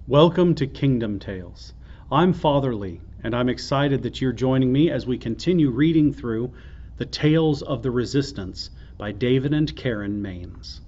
Welcome to Kingdom Tales. I'm Father Lee, and I'm excited that you're joining me as we continue reading through The Tales of the Resistance by David and Karen Maines.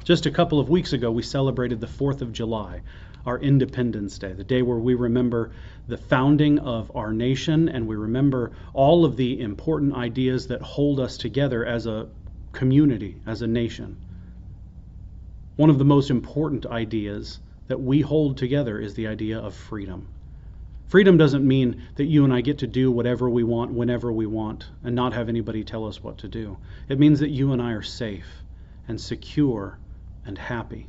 Just a couple of weeks ago, we celebrated the 4th of July, our Independence Day, the day where we remember the founding of our nation and we remember all of the important ideas that hold us together as a community, as a nation. One of the most important ideas that we hold together is the idea of freedom. Freedom doesn't mean that you and I get to do whatever we want, whenever we want, and not have anybody tell us what to do. It means that you and I are safe and secure and happy.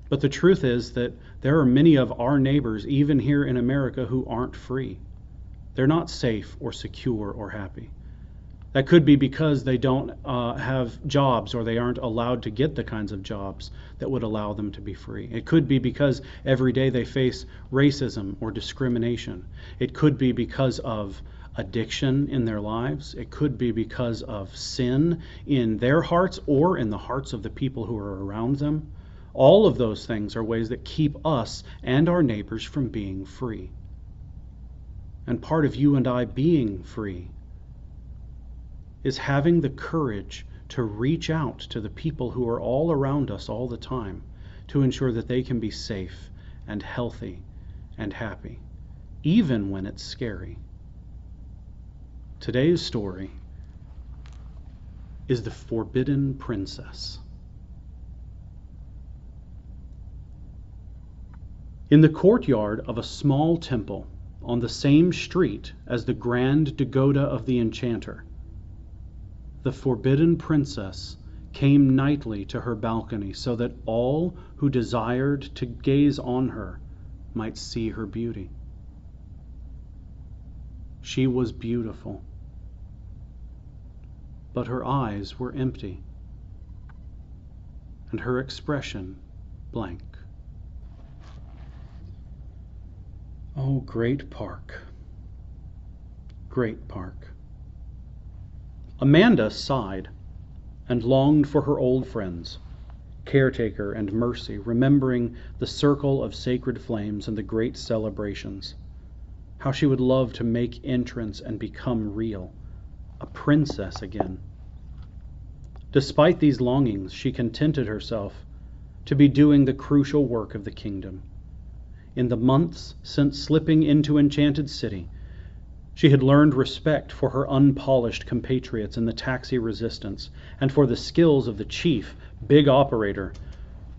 But the truth is that there are many of our neighbors, even here in America, who aren't free. They're not safe or secure or happy. That could be because they don't have jobs, or they aren't allowed to get the kinds of jobs that would allow them to be free. It could be because every day they face racism or discrimination. It could be because of addiction in their lives. It could be because of sin in their hearts or in the hearts of the people who are around them. All of those things are ways that keep us and our neighbors from being free. And part of you and I being free is having the courage to reach out to the people who are all around us all the time to ensure that they can be safe and healthy and happy, even when it's scary. Today's story is The Forbidden Princess. In the courtyard of a small temple on the same street as the Grand Pagoda of the Enchanter, the Forbidden Princess came nightly to her balcony so that all who desired to gaze on her might see her beauty. She was beautiful, but her eyes were empty, and her expression blank. Oh, great park, great park. Amanda sighed and longed for her old friends, Caretaker and Mercy, remembering the circle of sacred flames and the great celebrations. How she would love to make entrance and become real, a princess again. Despite these longings, she contented herself to be doing the crucial work of the kingdom. In the months since slipping into Enchanted City, she had learned respect for her unpolished compatriots in the taxi resistance and for the skills of the chief, big operator,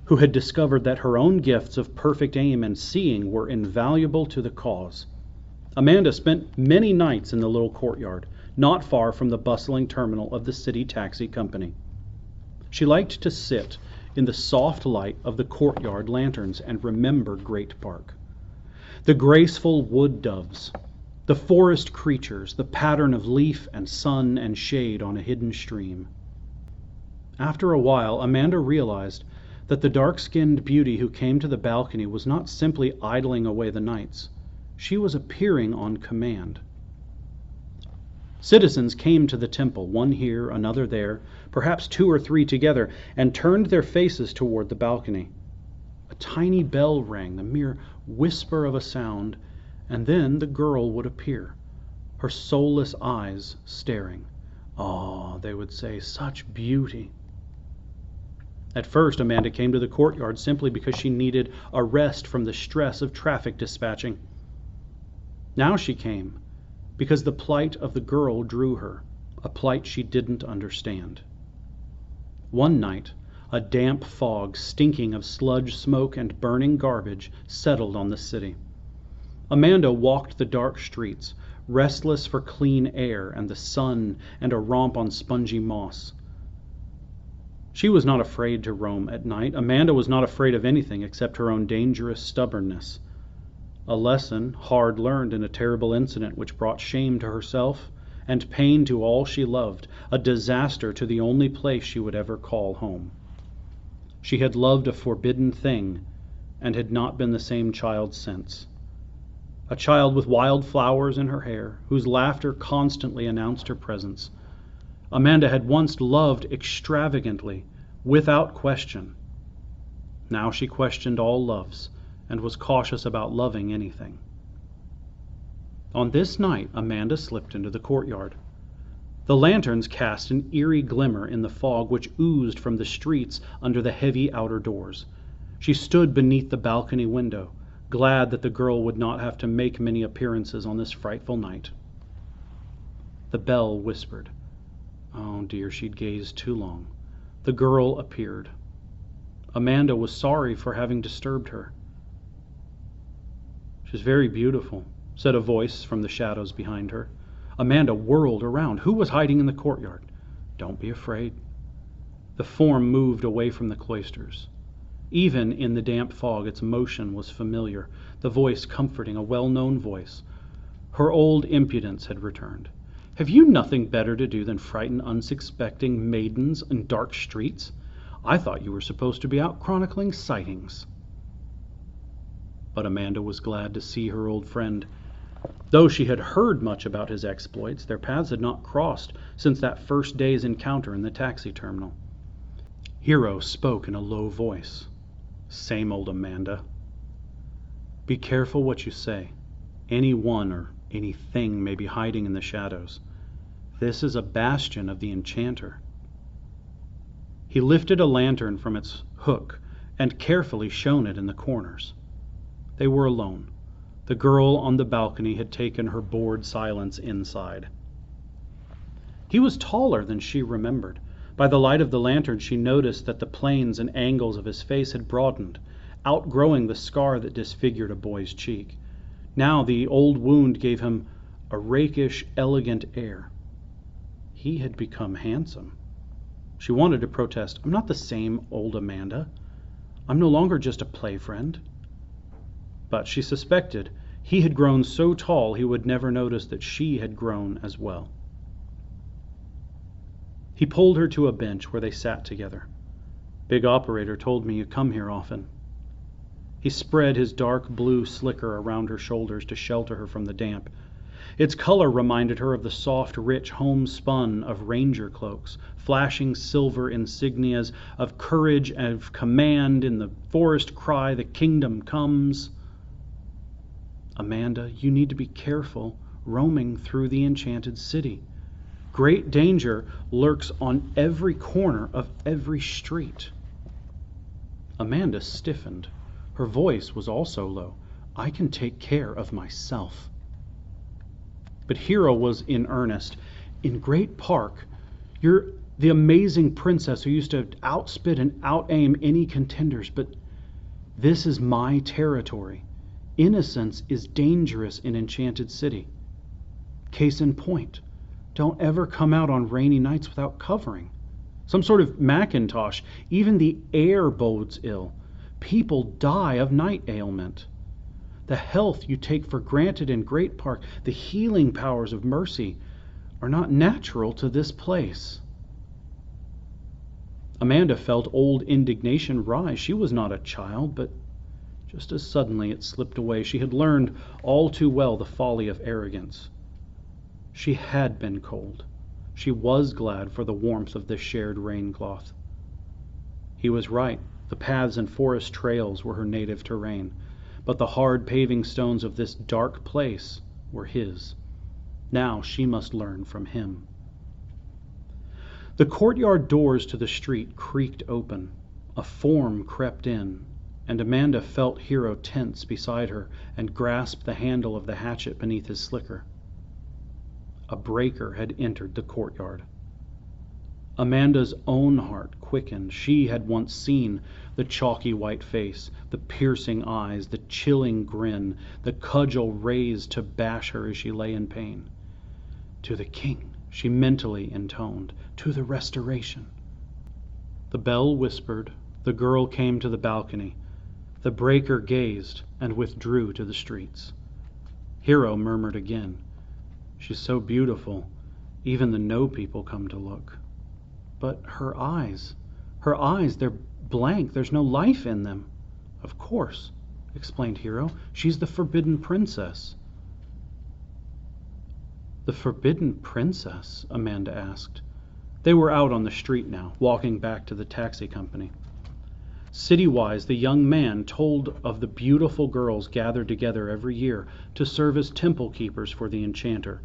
who had discovered that her own gifts of perfect aim and seeing were invaluable to the cause. Amanda spent many nights in the little courtyard, not far from the bustling terminal of the city taxi company. She liked to sit in the soft light of the courtyard lanterns and remember Great Park. The graceful wood doves, the forest creatures, the pattern of leaf and sun and shade on a hidden stream. After a while, Amanda realized that the dark-skinned beauty who came to the balcony was not simply idling away the nights. She was appearing on command. Citizens came to the temple, one here, another there, perhaps 2 or 3 together, and turned their faces toward the balcony. A tiny bell rang, the mere whisper of a sound, and then the girl would appear, her soulless eyes staring. "Ah," they would say, "such beauty." At first, Amanda came to the courtyard simply because she needed a rest from the stress of traffic dispatching. Now she came because the plight of the girl drew her, a plight she didn't understand. One night, a damp fog stinking of sludge smoke and burning garbage settled on the city. Amanda walked the dark streets, restless for clean air and the sun and a romp on spongy moss. She was not afraid to roam at night. Amanda was not afraid of anything except her own dangerous stubbornness. A lesson hard learned in a terrible incident which brought shame to herself and pain to all she loved, a disaster to the only place she would ever call home. She had loved a forbidden thing and had not been the same child since. A child with wild flowers in her hair, whose laughter constantly announced her presence. Amanda had once loved extravagantly, without question. Now she questioned all loves and was cautious about loving anything. On this night, Amanda slipped into the courtyard. The lanterns cast an eerie glimmer in the fog which oozed from the streets under the heavy outer doors. She stood beneath the balcony window, glad that the girl would not have to make many appearances on this frightful night. The bell whispered. Oh dear, she'd gazed too long. The girl appeared. Amanda was sorry for having disturbed her. "She's very beautiful," said a voice from the shadows behind her. Amanda whirled around. Who was hiding in the courtyard? "Don't be afraid." The form moved away from the cloisters. Even in the damp fog, its motion was familiar, the voice comforting, a well-known voice. Her old impudence had returned. "Have you nothing better to do than frighten unsuspecting maidens in dark streets? I thought you were supposed to be out chronicling sightings." But Amanda was glad to see her old friend. Though she had heard much about his exploits, their paths had not crossed since that first day's encounter in the taxi terminal. Hero spoke in a low voice. "Same old Amanda. Be careful what you say. Anyone or anything may be hiding in the shadows. This is a bastion of the enchanter." He lifted a lantern from its hook and carefully shone it in the corners. They were alone. The girl on the balcony had taken her bored silence inside. He was taller than she remembered. By the light of the lantern she noticed that the planes and angles of his face had broadened, outgrowing the scar that disfigured a boy's cheek. Now the old wound gave him a rakish, elegant air. He had become handsome. She wanted to protest. "I'm not the same old Amanda. I'm no longer just a play friend." But she suspected he had grown so tall he would never notice that she had grown as well. He pulled her to a bench where they sat together. "Big operator told me you come here often." He spread his dark blue slicker around her shoulders to shelter her from the damp. Its color reminded her of the soft, rich homespun of ranger cloaks, flashing silver insignias of courage and of command in the forest cry, "The kingdom comes." "Amanda, you need to be careful roaming through the enchanted city. Great danger lurks on every corner of every street." Amanda stiffened. Her voice was also low. "I can take care of myself." But Hero was in earnest. "In Great Park, you're the amazing princess who used to outspit and out-aim any contenders, but this is my territory. Innocence is dangerous in Enchanted City. Case in point, don't ever come out on rainy nights without covering. Some sort of Macintosh. Even the air bodes ill. People die of night ailment. The health you take for granted in Great Park, the healing powers of mercy, are not natural to this place." Amanda felt old indignation rise. She was not a child, but just as suddenly it slipped away. She had learned all too well the folly of arrogance. She had been cold. She was glad for the warmth of this shared raincloth. He was right. The paths and forest trails were her native terrain, but the hard paving stones of this dark place were his. Now she must learn from him. The courtyard doors to the street creaked open. A form crept in, and Amanda felt Hero tense beside her and grasp the handle of the hatchet beneath his slicker. A breaker had entered the courtyard. Amanda's own heart quickened. She had once seen the chalky white face, the piercing eyes, the chilling grin, the cudgel raised to bash her as she lay in pain. "To the king," she mentally intoned, "to the restoration." The bell whispered. The girl came to the balcony. The breaker gazed and withdrew to the streets. Hero murmured again, "She's so beautiful, even the no people come to look." "But her eyes, they're blank, there's no life in them." "Of course," explained Hero, "she's the forbidden princess." "The forbidden princess?" Amanda asked. They were out on the street now, walking back to the taxi company. City-wise, the young man told of the beautiful girls gathered together every year to serve as temple keepers for the enchanter.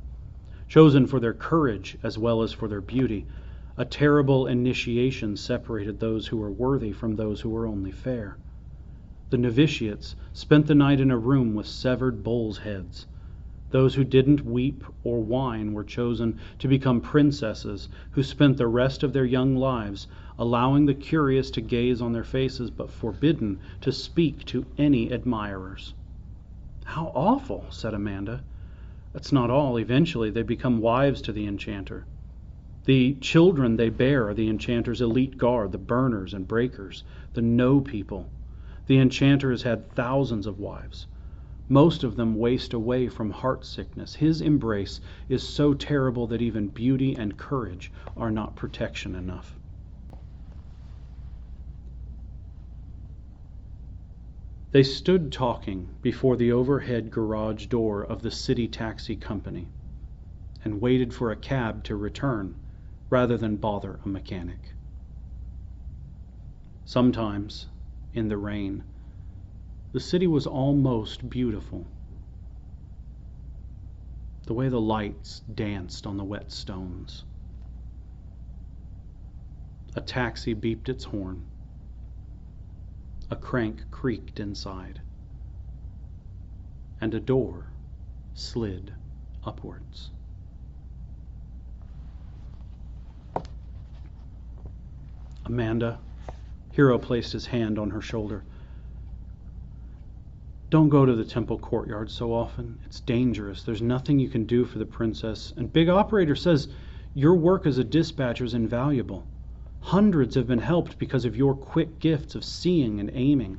Chosen for their courage as well as for their beauty, a terrible initiation separated those who were worthy from those who were only fair. The novitiates spent the night in a room with severed bulls' heads. Those who didn't weep or whine were chosen to become princesses who spent the rest of their young lives allowing the curious to gaze on their faces but forbidden to speak to any admirers. "How awful," said Amanda. "That's not all. Eventually they become wives to the enchanter. The children they bear are the enchanter's elite guard, the burners and breakers, the no people. The enchanter has had thousands of wives. Most of them waste away from heart sickness. His embrace is so terrible that even beauty and courage are not protection enough." They stood talking before the overhead garage door of the city taxi company and waited for a cab to return rather than bother a mechanic. Sometimes, in the rain, the city was almost beautiful. The way the lights danced on the wet stones. A taxi beeped its horn. A crank creaked inside. And a door slid upwards. "Amanda," Hero placed his hand on her shoulder. "Don't go to the temple courtyard so often. It's dangerous. There's nothing you can do for the princess. And Big Operator says your work as a dispatcher is invaluable. Hundreds have been helped because of your quick gifts of seeing and aiming."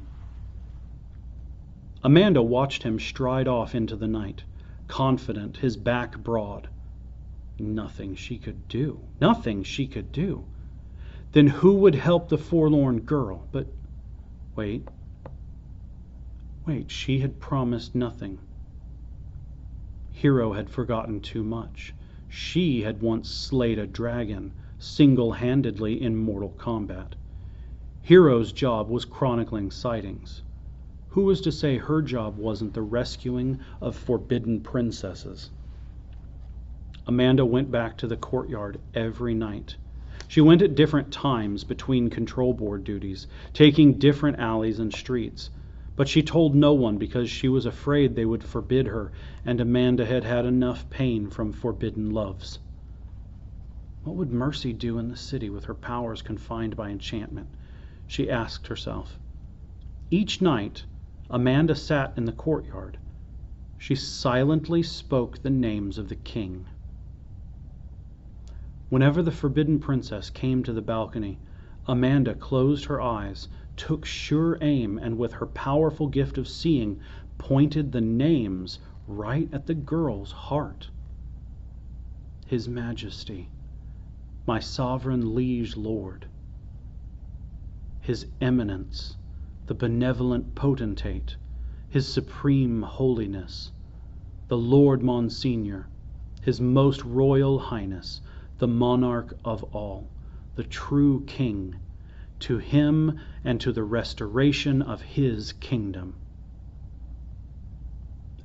Amanda watched him stride off into the night, confident, his back broad. Nothing she could do. Nothing she could do. Then who would help the forlorn girl? But wait, she had promised nothing. Hero had forgotten too much. She had once slayed a dragon single-handedly in mortal combat. Hero's job was chronicling sightings. Who was to say her job wasn't the rescuing of forbidden princesses? Amanda went back to the courtyard every night. She went at different times between control board duties, taking different alleys and streets. But she told no one because she was afraid they would forbid her, and Amanda had had enough pain from forbidden loves. What would Mercy do in the city with her powers confined by enchantment? She asked herself. Each night, Amanda sat in the courtyard. She silently spoke the names of the king. Whenever the forbidden princess came to the balcony, Amanda closed her eyes, took sure aim, and with her powerful gift of seeing, pointed the names right at the girl's heart. His Majesty, my sovereign liege lord. His Eminence, the benevolent potentate, His Supreme Holiness, the Lord Monsignor, His Most Royal Highness, the Monarch of all, the true King, to him and to the restoration of his kingdom.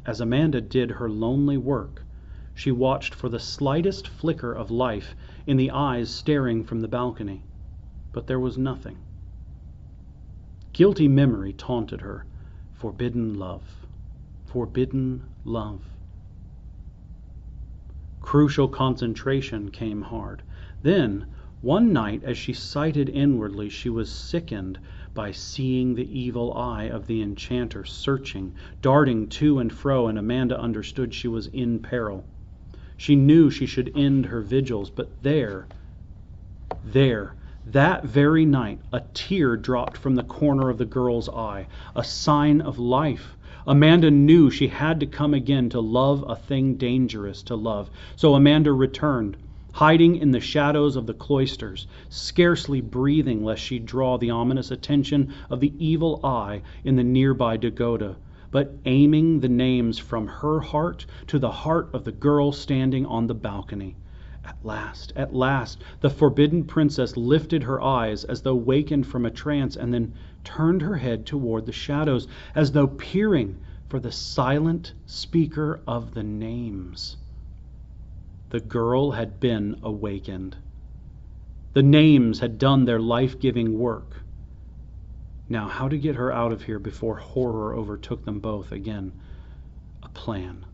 As Amanda did her lonely work, she watched for the slightest flicker of life in the eyes staring from the balcony, but there was nothing. Guilty memory taunted her. Forbidden love. Forbidden love. Crucial concentration came hard. Then, one night as she sighted inwardly, she was sickened by seeing the evil eye of the enchanter searching, darting to and fro, and Amanda understood she was in peril. She knew she should end her vigils, but there, that very night, a tear dropped from the corner of the girl's eye, a sign of life. Amanda knew she had to come again to love a thing dangerous to love. So Amanda returned, hiding in the shadows of the cloisters, scarcely breathing lest she draw the ominous attention of the evil eye in the nearby pagoda, but aiming the names from her heart to the heart of the girl standing on the balcony. At last, the forbidden princess lifted her eyes as though wakened from a trance, and then turned her head toward the shadows, as though peering for the silent speaker of the names. The girl had been awakened. The names had done their life-giving work. Now, how to get her out of here before horror overtook them both again? A plan.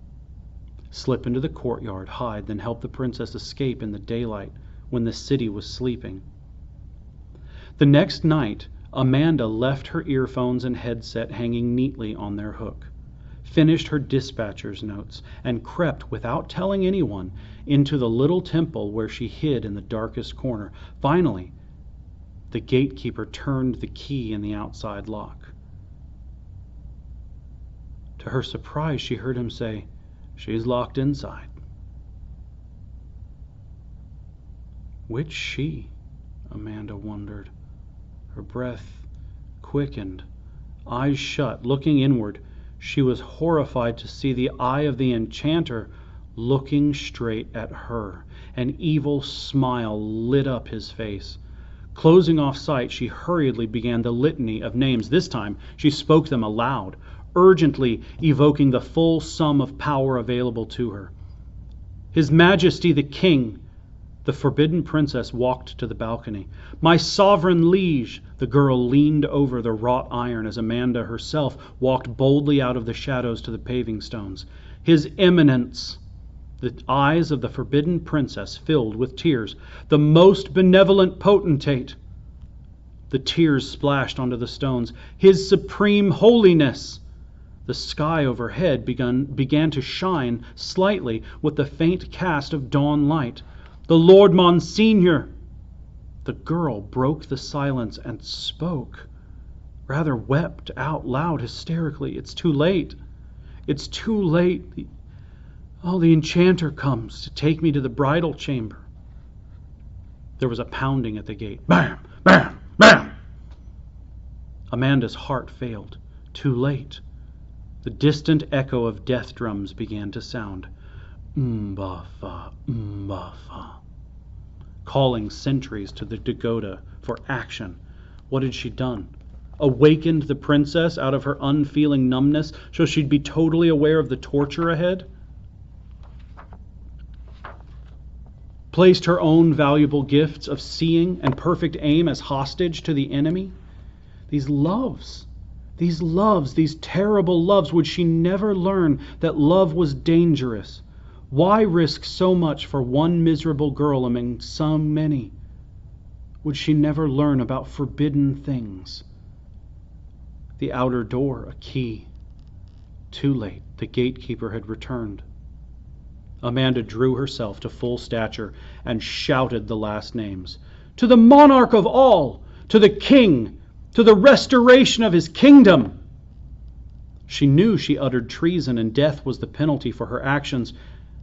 Slip into the courtyard, hide, then help the princess escape in the daylight when the city was sleeping. The next night, Amanda left her earphones and headset hanging neatly on their hook, finished her dispatcher's notes, and crept without telling anyone into the little temple where she hid in the darkest corner. Finally, the gatekeeper turned the key in the outside lock. To her surprise, she heard him say, "She's locked inside." Which she? Amanda wondered. Her breath quickened. Eyes shut, looking inward, she was horrified to see the eye of the enchanter looking straight at her. An evil smile lit up his face. Closing off sight, she hurriedly began the litany of names. This time, she spoke them aloud, urgently evoking the full sum of power available to her. His Majesty the King. The forbidden princess walked to the balcony. My sovereign liege. The girl leaned over the wrought iron as Amanda herself walked boldly out of the shadows to the paving stones. His Eminence. The eyes of the forbidden princess filled with tears. The most benevolent potentate. The tears splashed onto the stones. His Supreme Holiness. The sky overhead began to shine slightly with the faint cast of dawn light. The Lord Monsignor. The girl broke the silence and spoke, rather wept out loud hysterically. It's too late. It's too late. The enchanter comes to take me to the bridal chamber. There was a pounding at the gate. Bam! Bam! Bam! Amanda's heart failed. Too late. The distant echo of death drums began to sound. Mbafa, Mbafa. Calling sentries to the Dagoda for action. What had she done? Awakened the princess out of her unfeeling numbness so she'd be totally aware of the torture ahead? Placed her own valuable gifts of seeing and perfect aim as hostage to the enemy? These terrible loves, would she never learn that love was dangerous? Why risk so much for one miserable girl among so many? Would she never learn about forbidden things? The outer door, a key. Too late, the gatekeeper had returned. Amanda drew herself to full stature and shouted the last names. To the monarch of all! To the king! To the restoration of his kingdom! She knew she uttered treason and death was the penalty for her actions,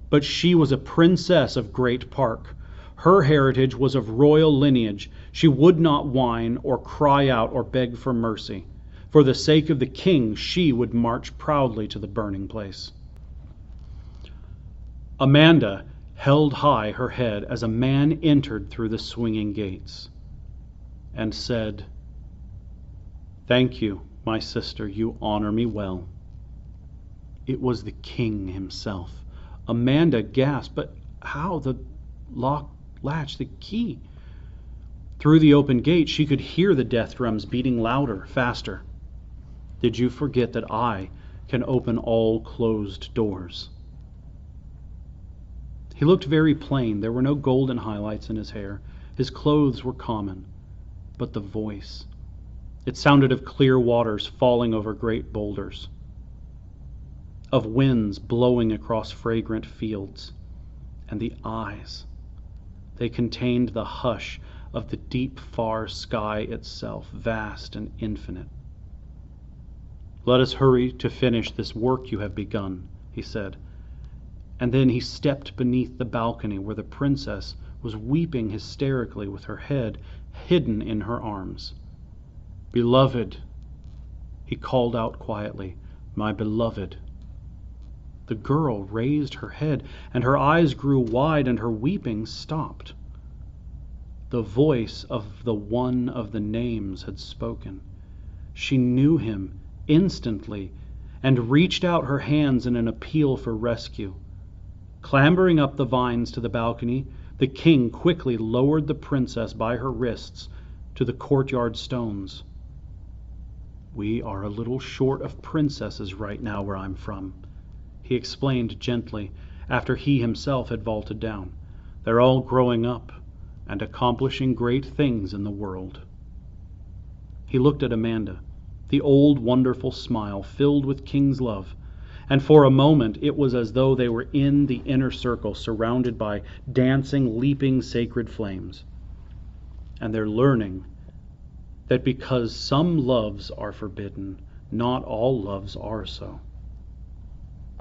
but she was a princess of Great Park. Her heritage was of royal lineage. She would not whine or cry out or beg for mercy. For the sake of the king, she would march proudly to the burning place. Amanda held high her head as a man entered through the swinging gates and said, "Thank you, my sister, you honor me well." It was the king himself. Amanda gasped, but how? The lock, latch, the key. Through the open gate, she could hear the death drums beating louder, faster. Did you forget that I can open all closed doors? He looked very plain. There were no golden highlights in his hair. His clothes were common. But the voice, it sounded of clear waters falling over great boulders, of winds blowing across fragrant fields. And the eyes, they contained the hush of the deep far sky itself, vast and infinite. "Let us hurry to finish this work you have begun," he said. And then he stepped beneath the balcony where the princess was weeping hysterically with her head hidden in her arms. "Beloved," he called out quietly, "my beloved." The girl raised her head, and her eyes grew wide, and her weeping stopped. The voice of the one of the names had spoken. She knew him instantly and reached out her hands in an appeal for rescue. Clambering up the vines to the balcony, the king quickly lowered the princess by her wrists to the courtyard stones. "We are a little short of princesses right now where I'm from," he explained gently after he himself had vaulted down. "They're all growing up and accomplishing great things in the world." He looked at Amanda. The old wonderful smile filled with king's love, and for a moment it was as though they were in the inner circle, surrounded by dancing, leaping sacred flames. And they're learning that because some loves are forbidden, not all loves are so.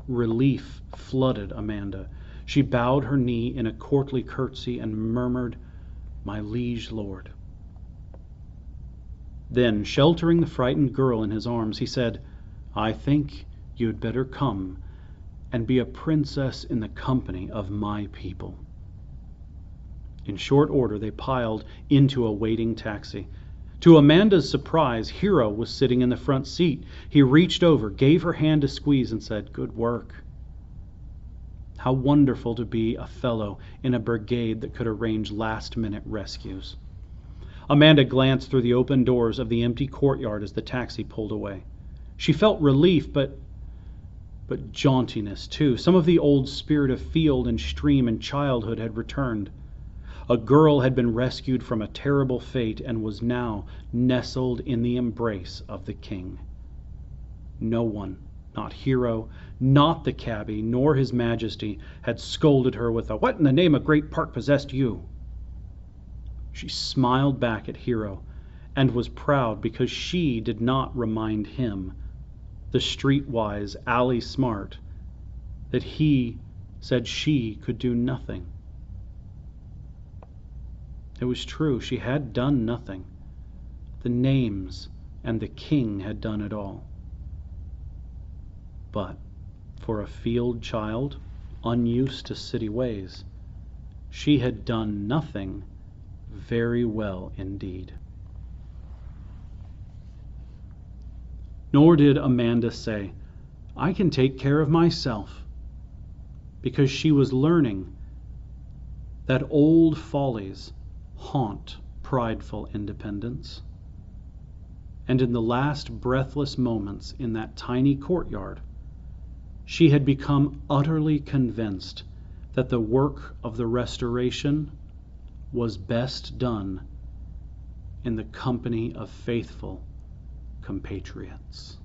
Relief flooded Amanda. She bowed her knee in a courtly curtsy and murmured, "My liege lord." Then, sheltering the frightened girl in his arms, he said, "I think you'd better come and be a princess in the company of my people." In short order they piled into a waiting taxi. To Amanda's surprise, Hero was sitting in the front seat. He reached over, gave her hand a squeeze, and said, "Good work." How wonderful to be a fellow in a brigade that could arrange last-minute rescues. Amanda glanced through the open doors of the empty courtyard as the taxi pulled away. She felt relief, but jauntiness too. Some of the old spirit of field and stream and childhood had returned. A girl had been rescued from a terrible fate and was now nestled in the embrace of the king. No one, not Hero, not the cabbie, nor his majesty, had scolded her with a "What in the name of great park possessed you?" She smiled back at Hero and was proud because she did not remind him, the streetwise alley smart, that he said she could do nothing. It was true, she had done nothing. The names and the king had done it all. But for a field child, unused to city ways, she had done nothing very well indeed. Nor did Amanda say, "I can take care of myself," because she was learning that old follies haunt prideful independence. And in the last breathless moments in that tiny courtyard, she had become utterly convinced that the work of the restoration was best done in the company of faithful compatriots.